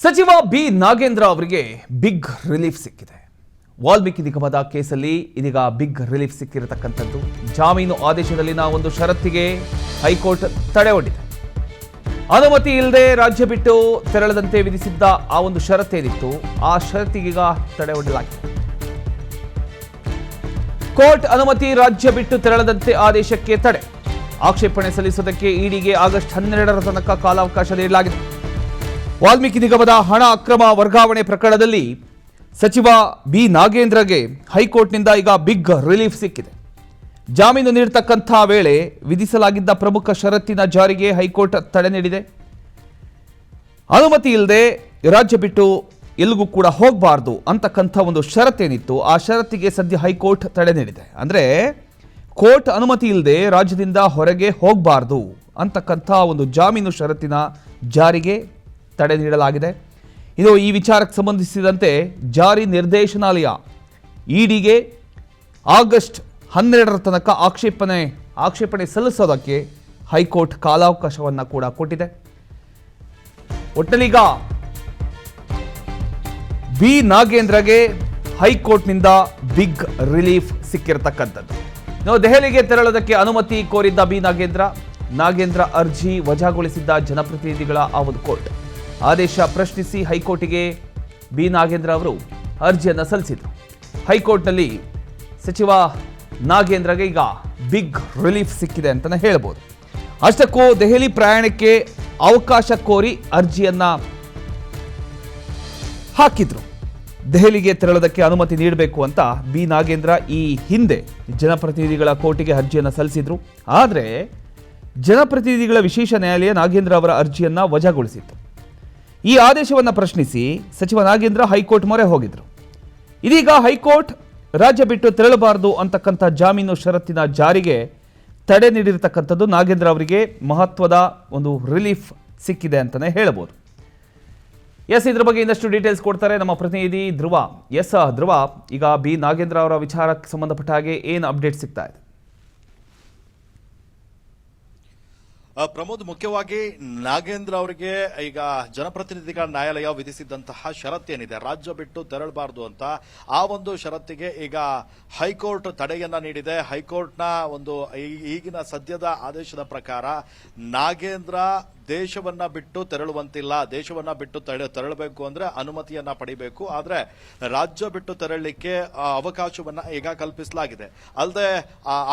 ಸಚಿವ ಬಿ ನಾಗೇಂದ್ರ ಅವರಿಗೆ big relief ಸಿಕ್ಕಿದೆ. ವಾಲ್ಮೀಕಿ ನಿಗಮದ ಕೇಸಲ್ಲಿ ಇದೀಗ ಬಿಗ್ ರಿಲೀಫ್ ಸಿಕ್ಕಿರತಕ್ಕಂಥದ್ದು. ಜಾಮೀನು ಆದೇಶದಲ್ಲಿನ ಒಂದು ಷರತ್ತಿಗೆ ಹೈಕೋರ್ಟ್ ತಡೆ ಒಡ್ಡಿದೆ. ಅನುಮತಿ ಇಲ್ಲದೆ ರಾಜ್ಯ ಬಿಟ್ಟು ತೆರಳದಂತೆ ವಿಧಿಸಿದ್ದ ಆ ಒಂದು ಷರತ್ತೇನಿತ್ತು, ಆ ಷರತ್ತಿಗೀಗ ತಡೆ ಒಡ್ಡಲಾಗಿದೆ. ಕೋರ್ಟ್ ಅನುಮತಿ ರಾಜ್ಯ ಬಿಟ್ಟು ತೆರಳದಂತೆ ಆದೇಶಕ್ಕೆ ತಡೆ. ಆಕ್ಷೇಪಣೆ ಸಲ್ಲಿಸುವುದಕ್ಕೆ ಇಡಿಗೆ ಆಗಸ್ಟ್ 12ರ ತನಕ ಕಾಲಾವಕಾಶ ನೀಡಲಾಗಿದೆ. ವಾಲ್ಮೀಕಿ ನಿಗಮದ ಹಣ ಅಕ್ರಮ ವರ್ಗಾವಣೆ ಪ್ರಕರಣದಲ್ಲಿ ಸಚಿವ ಬಿ ನಾಗೇಂದ್ರಗೆ ಹೈಕೋರ್ಟ್ನಿಂದ ಈಗ ಬಿಗ್ ರಿಲೀಫ್ ಸಿಕ್ಕಿದೆ. ಜಾಮೀನು ನೀಡತಕ್ಕಂಥ ವೇಳೆ ವಿಧಿಸಲಾಗಿದ್ದ ಪ್ರಮುಖ ಷರತ್ತಿನ ಜಾರಿಗೆ ಹೈಕೋರ್ಟ್ ತಡೆ ನೀಡಿದೆ. ಅನುಮತಿ ಇಲ್ಲದೆ ರಾಜ್ಯ ಬಿಟ್ಟು ಎಲ್ಲಿಗೂ ಕೂಡ ಹೋಗಬಾರ್ದು ಅಂತಕ್ಕಂಥ ಒಂದು ಷರತ್ತೇನಿತ್ತು, ಆ ಷರತ್ತಿಗೆ ಸದ್ಯ ಹೈಕೋರ್ಟ್ ತಡೆ ನೀಡಿದೆ. ಅಂದರೆ ಕೋರ್ಟ್ ಅನುಮತಿ ಇಲ್ಲದೆ ರಾಜ್ಯದಿಂದ ಹೊರಗೆ ಹೋಗಬಾರ್ದು ಅಂತಕ್ಕಂಥ ಒಂದು ಜಾಮೀನು ಷರತ್ತಿನ ಜಾರಿಗೆ ತಡೆ ನೀಡಲಾಗಿದೆ. ಇದು ಈ ವಿಚಾರಕ್ಕೆ ಸಂಬಂಧಿಸಿದಂತೆ ಜಾರಿ ನಿರ್ದೇಶನಾಲಯ ಇಡಿಗೆ ಆಗಸ್ಟ್ 12ರ ತನಕ ಆಕ್ಷೇಪಣೆ ಸಲ್ಲಿಸೋದಕ್ಕೆ ಹೈಕೋರ್ಟ್ ಕಾಲಾವಕಾಶವನ್ನು ಕೂಡ ಕೊಟ್ಟಿದೆ. ಒಟ್ಟನೀಗ ಬಿ ನಾಗೇಂದ್ರಗೆ ಹೈಕೋರ್ಟ್ನಿಂದ ಬಿಗ್ ರಿಲೀಫ್ ಸಿಕ್ಕಿರತಕ್ಕಂಥದ್ದು. ನಾವು ದೆಹಲಿಗೆ ತೆರಳೋದಕ್ಕೆ ಅನುಮತಿ ಕೋರಿದ್ದ ಬಿ ನಾಗೇಂದ್ರ ಅರ್ಜಿ ವಜಾಗೊಳಿಸಿದ್ದ ಜನಪ್ರತಿನಿಧಿಗಳ ಆ ಒಂದು ಕೋರ್ಟ್ ಆದೇಶ ಪ್ರಶ್ನಿಸಿ ಹೈಕೋರ್ಟಿಗೆ ಬಿ ನಾಗೇಂದ್ರ ಅವರು ಅರ್ಜಿಯನ್ನು ಸಲ್ಲಿಸಿದರು. ಹೈಕೋರ್ಟ್ನಲ್ಲಿ ಸಚಿವ ನಾಗೇಂದ್ರಗೆ ಈಗ ಬಿಗ್ ರಿಲೀಫ್ ಸಿಕ್ಕಿದೆ ಅಂತಲೇ ಹೇಳ್ಬೋದು. ಅಷ್ಟಕ್ಕೂ ದೆಹಲಿ ಪ್ರಯಾಣಕ್ಕೆ ಅವಕಾಶ ಕೋರಿ ಅರ್ಜಿಯನ್ನು ಹಾಕಿದ್ರು. ದೆಹಲಿಗೆ ತೆರಳೋದಕ್ಕೆ ಅನುಮತಿ ನೀಡಬೇಕು ಅಂತ ಬಿ ನಾಗೇಂದ್ರ ಈ ಹಿಂದೆ ಜನಪ್ರತಿನಿಧಿಗಳ ಕೋರ್ಟಿಗೆ ಅರ್ಜಿಯನ್ನು ಸಲ್ಲಿಸಿದ್ರು. ಆದರೆ ಜನಪ್ರತಿನಿಧಿಗಳ ವಿಶೇಷ ನ್ಯಾಯಾಲಯ ನಾಗೇಂದ್ರ ಅವರ ಅರ್ಜಿಯನ್ನು ವಜಾಗೊಳಿಸಿತ್ತು. ಈ ಆದೇಶವನ್ನು ಪ್ರಶ್ನಿಸಿ ಸಚಿವ ನಾಗೇಂದ್ರ ಹೈಕೋರ್ಟ್ ಮೊರೆ ಹೋಗಿದ್ರು. ಇದೀಗ ಹೈಕೋರ್ಟ್ ರಾಜ್ಯ ಬಿಟ್ಟು ತೆರಳಬಾರದು ಅಂತಕ್ಕಂಥ ಜಾಮೀನು ಷರತ್ತಿನ ಜಾರಿಗೆ ತಡೆ ನೀಡಿರತಕ್ಕಂಥದ್ದು ನಾಗೇಂದ್ರ ಅವರಿಗೆ ಮಹತ್ವದ ಒಂದು ರಿಲೀಫ್ ಸಿಕ್ಕಿದೆ ಅಂತಲೇ ಹೇಳಬಹುದು. ಇದ್ರ ಬಗ್ಗೆ ಇನ್ನಷ್ಟು ಡೀಟೇಲ್ಸ್ ಕೊಡ್ತಾರೆ ನಮ್ಮ ಪ್ರತಿನಿಧಿ ಧ್ರುವ. ಧ್ರುವ, ಈಗ ಬಿ ನಾಗೇಂದ್ರ ಅವರ ವಿಚಾರಕ್ಕೆ ಸಂಬಂಧಪಟ್ಟ ಹಾಗೆ ಏನು ಅಪ್ಡೇಟ್ ಸಿಗ್ತಾ ಇದೆ? ಪ್ರಮೋದ್, ಮುಖ್ಯವಾಗಿ ನಾಗೇಂದ್ರ ಅವರಿಗೆ ಈಗ ಜನಪ್ರತಿನಿಧಿಗಳ ನ್ಯಾಯಾಲಯ ವಿಧಿಸಿದಂತಹ ಷರತ್ತೇನಿದೆ, ರಾಜ್ಯ ಬಿಟ್ಟು ತೆರಳಬಾರದು ಅಂತ, ಆ ಒಂದು ಷರತ್ತಿಗೆ ಈಗ ಹೈಕೋರ್ಟ್ ತಡೆಯನ್ನ ನೀಡಿದೆ. ಹೈಕೋರ್ಟ್ನ ಒಂದು ಈಗಿನ ಸದ್ಯದ ಆದೇಶದ ಪ್ರಕಾರ ನಾಗೇಂದ್ರ ದೇಶವನ್ನ ಬಿಟ್ಟು ತೆರಳುವಂತಿಲ್ಲ. ದೇಶವನ್ನ ಬಿಟ್ಟು ತೆರಳಬೇಕು ಅಂದ್ರೆ ಅನುಮತಿಯನ್ನ ಪಡಿಬೇಕು. ಆದ್ರೆ ರಾಜ್ಯ ಬಿಟ್ಟು ತೆರಳಲಿಕ್ಕೆ ಅವಕಾಶವನ್ನ ಈಗ ಕಲ್ಪಿಸಲಾಗಿದೆ. ಅಲ್ಲದೆ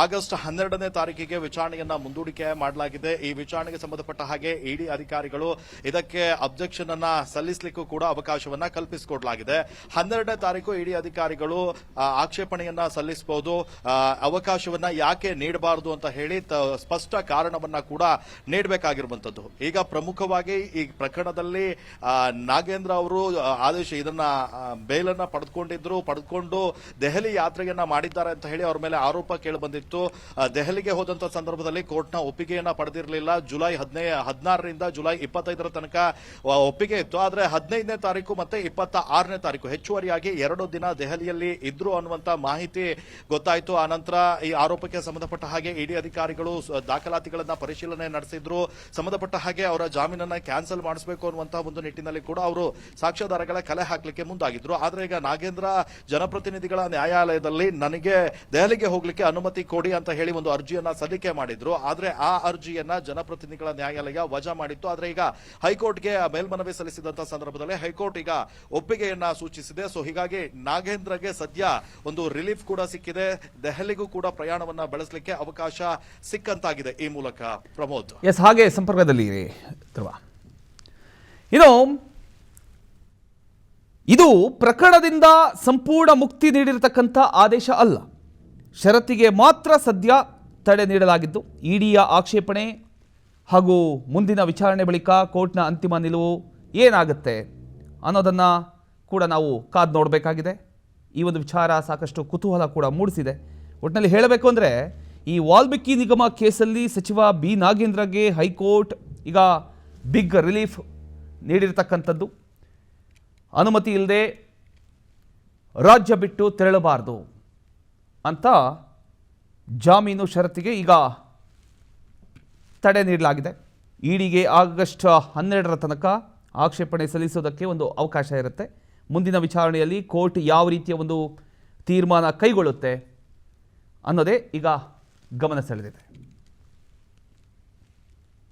ಆಗಸ್ಟ್ 12ನೇ ತಾರೀಕಿಗೆ ವಿಚಾರಣೆಯನ್ನ ಮುಂದೂಡಿಕೆ ಮಾಡಲಾಗಿದೆ. ಈ ವಿಚಾರಣೆಗೆ ಸಂಬಂಧಪಟ್ಟ ಹಾಗೆ ಇಡಿ ಅಧಿಕಾರಿಗಳು ಇದಕ್ಕೆ ಅಬ್ಜೆಕ್ಷನ್ ಅನ್ನ ಸಲ್ಲಿಸಲಿಕ್ಕೂ ಕೂಡ ಅವಕಾಶವನ್ನ ಕಲ್ಪಿಸಿಕೊಡಲಾಗಿದೆ. 12ನೇ ತಾರೀಕು ಇಡಿ ಅಧಿಕಾರಿಗಳು ಆಕ್ಷೇಪಣೆಯನ್ನ ಸಲ್ಲಿಸಬಹುದು. ಅವಕಾಶವನ್ನ ಯಾಕೆ ನೀಡಬಾರದು ಅಂತ ಹೇಳಿ ಸ್ಪಷ್ಟ ಕಾರಣವನ್ನ ಕೂಡ ನೀಡಬೇಕಾಗಿರುವಂತದ್ದು. ಈಗ ಪ್ರಮುಖವಾಗಿ ಈ ಪ್ರಕರಣದಲ್ಲಿ ನಾಗೇಂದ್ರ ಅವರು ಇದನ್ನ ಬೇಲನ್ನ ಪಡೆದುಕೊಂಡು ದೆಹಲಿ ಯಾತ್ರೆಯನ್ನ ಮಾಡಿದ್ದಾರೆ ಅಂತ ಹೇಳಿ ಅವ್ರ ಮೇಲೆ ಆರೋಪ ಕೇಳಿ ಬಂದಿತ್ತು. ದೆಹಲಿಗೆ ಹೋದಂತ ಸಂದರ್ಭದಲ್ಲಿ ಕೋರ್ಟ್ನ ಒಪ್ಪಿಗೆಯನ್ನ ಪಡೆದಿರಲಿಲ್ಲ. ಜುಲೈ 16ರಿಂದ ಜುಲೈ 25ರ ತನಕ ಒಪ್ಪಿಗೆ ಇತ್ತು. ಆದ್ರೆ 15ನೇ ತಾರೀಕು ಮತ್ತೆ 26ನೇ ತಾರೀಕು ಹೆಚ್ಚುವರಿಯಾಗಿ 2 ದಿನ ದೆಹಲಿಯಲ್ಲಿ ಇದ್ರು ಅನ್ನುವಂತ ಮಾಹಿತಿ ಗೊತ್ತಾಯ್ತು. ಆನಂತರ ಈ ಆರೋಪಕ್ಕೆ ಸಂಬಂಧಪಟ್ಟ ಹಾಗೆ ಇಡಿ ಅಧಿಕಾರಿಗಳು ದಾಖಲಾತಿಗಳನ್ನ ಪರಿಶೀಲನೆ ನಡೆಸಿದ್ರು. ಸಂಬಂಧಪಟ್ಟ ಹಾಗೆ ಅವರ ಜಾಮೀನನ್ನ ಕ್ಯಾನ್ಸಲ್ ಮಾಡಿಸಬೇಕು ಅನ್ನುವಂತಹ ಒಂದು ನಿಟ್ಟಿನಲ್ಲಿ ಕೂಡ ಅವರು ಸಾಕ್ಷ್ಯಾಧಾರಗಳ ಕಲೆ ಹಾಕಲಿಕ್ಕೆ ಮುಂದಾಗಿದ್ರು. ಆದ್ರೆ ಈಗ ನಾಗೇಂದ್ರ ಜನಪ್ರತಿನಿಧಿಗಳ ನ್ಯಾಯಾಲಯದಲ್ಲಿ ನನಗೆ ದೆಹಲಿಗೆ ಹೋಗ್ಲಿಕ್ಕೆ ಅನುಮತಿ ಕೊಡಿ ಅಂತ ಹೇಳಿ ಒಂದು ಅರ್ಜಿಯನ್ನ ಸಲ್ಲಿಕೆ ಮಾಡಿದ್ರು. ಆದ್ರೆ ಆ ಅರ್ಜಿಯನ್ನ ಜನಪ್ರತಿನಿಧಿಗಳ ನ್ಯಾಯಾಲಯ ವಜಾ ಮಾಡಿತ್ತು. ಆದ್ರೆ ಈಗ ಹೈಕೋರ್ಟ್ಗೆ ಮೇಲ್ಮನವಿ ಸಲ್ಲಿಸಿದಂತಹ ಸಂದರ್ಭದಲ್ಲಿ ಹೈಕೋರ್ಟ್ ಈಗ ಒಪ್ಪಿಗೆಯನ್ನ ಸೂಚಿಸಿದೆ. ಸೊ ಹೀಗಾಗಿ ನಾಗೇಂದ್ರಗೆ ಸದ್ಯ ಒಂದು ರಿಲೀಫ್ ಕೂಡ ಸಿಕ್ಕಿದೆ. ದೆಹಲಿಗೂ ಕೂಡ ಪ್ರಯಾಣವನ್ನ ಬೆಳೆಸಲಿಕ್ಕೆ ಅವಕಾಶ ಸಿಕ್ಕಂತಾಗಿದೆ ಈ ಮೂಲಕ. ಪ್ರಮೋದ್, ಹಾಗೆ ಸಂಪರ್ಕದಲ್ಲಿ ಧ್ರುವ, ಇದು ಪ್ರಕರಣದಿಂದ ಸಂಪೂರ್ಣ ಮುಕ್ತಿ ನೀಡಿರತಕ್ಕಂಥ ಆದೇಶ ಅಲ್ಲ. ಷರತ್ತಿಗೆ ಮಾತ್ರ ಸದ್ಯ ತಡೆ ನೀಡಲಾಗಿದ್ದು, ಇಡಿಯ ಆಕ್ಷೇಪಣೆ ಹಾಗೂ ಮುಂದಿನ ವಿಚಾರಣೆ ಬಳಿಕ ಕೋರ್ಟ್ನ ಅಂತಿಮ ನಿಲುವು ಏನಾಗುತ್ತೆ ಅನ್ನೋದನ್ನು ಕೂಡ ನಾವು ಕಾದು ನೋಡಬೇಕಾಗಿದೆ. ಈ ಒಂದು ವಿಚಾರ ಸಾಕಷ್ಟು ಕುತೂಹಲ ಕೂಡ ಮೂಡಿಸಿದೆ. ಒಟ್ಟಿನಲ್ಲಿ ಹೇಳಬೇಕು ಅಂದರೆ ಈ ವಾಲ್ಮೀಕಿ ನಿಗಮ ಕೇಸಲ್ಲಿ ಸಚಿವ ಬಿ ನಾಗೇಂದ್ರಗೆ ಹೈಕೋರ್ಟ್ ಈಗ ಬಿಗ್ ರಿಲೀಫ್ ನೀಡಿರತಕ್ಕಂಥದ್ದು. ಅನುಮತಿ ಇಲ್ಲದೆ ರಾಜ್ಯ ಬಿಟ್ಟು ತೆರಳಬಾರದು ಅಂತ ಜಾಮೀನು ಷರತ್ತಿಗೆ ಈಗ ತಡೆ ನೀಡಲಾಗಿದೆ. ಇಡಿಗೆ ಆಗಸ್ಟ್ 12ರ ತನಕ ಆಕ್ಷೇಪಣೆ ಸಲ್ಲಿಸೋದಕ್ಕೆ ಒಂದು ಅವಕಾಶ ಇರುತ್ತೆ. ಮುಂದಿನ ವಿಚಾರಣೆಯಲ್ಲಿ ಕೋರ್ಟ್ ಯಾವ ರೀತಿಯ ಒಂದು ತೀರ್ಮಾನ ಕೈಗೊಳ್ಳುತ್ತೆ ಅನ್ನೋದೇ ಈಗ ಗಮನ ಸೆಳೆದಿದೆ.